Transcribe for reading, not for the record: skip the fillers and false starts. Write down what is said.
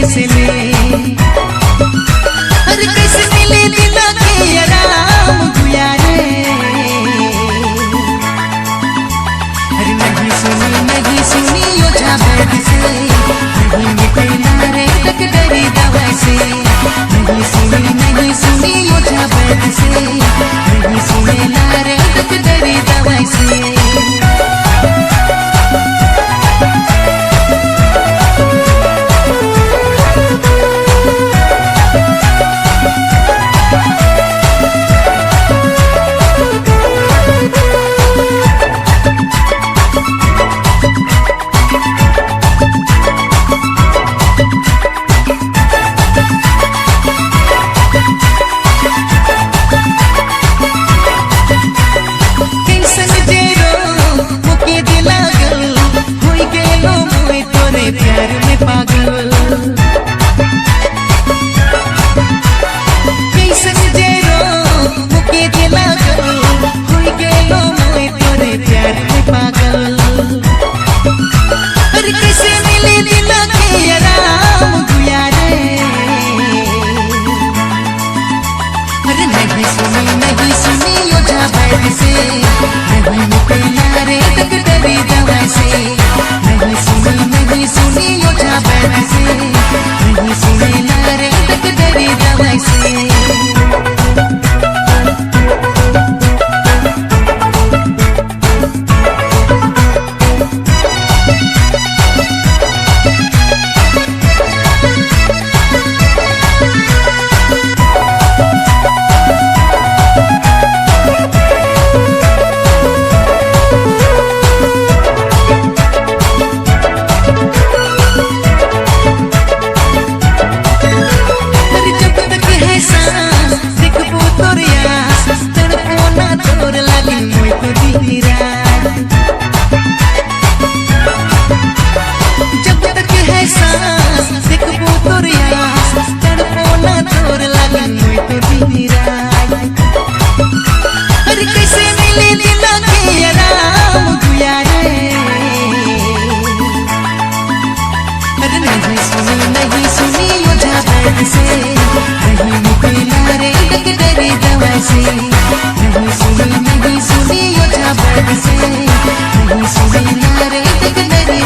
कैसे ले, अरे कैसे मिले दिल के आराम गुया रे। अरे नहीं सुनी ओझा वैद्य से, नहीं मिटेला रे तक डरी दवा से। नहीं सुनी ओझा वैद्य से, नहीं सुनेला रे तक डरी दवा से। प्यार में पागल कैसन जेरो मुके दिला गल, होई गेलो मोए तोरे प्यार में पागल। अरे कैसे मिले दिल के आराम गुया रे। अरे नहीं सुनी ओझा वैद्य से, नहीं मिटेला रे तक डरी दवा से। नहीं सुनी ओझा वैद्य से, नहीं सुनेला रे तक डरी दवा से। जब तक है सांस देखबो तोर आस, तड़पो ना तोर लागी मोय तो दीरा। अरे कैसे मिले दिल के आराम गुया रे। अरे नहीं सुनी ओझा वैद्य से, नहीं मिटेला रे तक डरी दवा से। नहीं सुनी ओझा वैद्य से, नहीं सुनेला रे तक डरी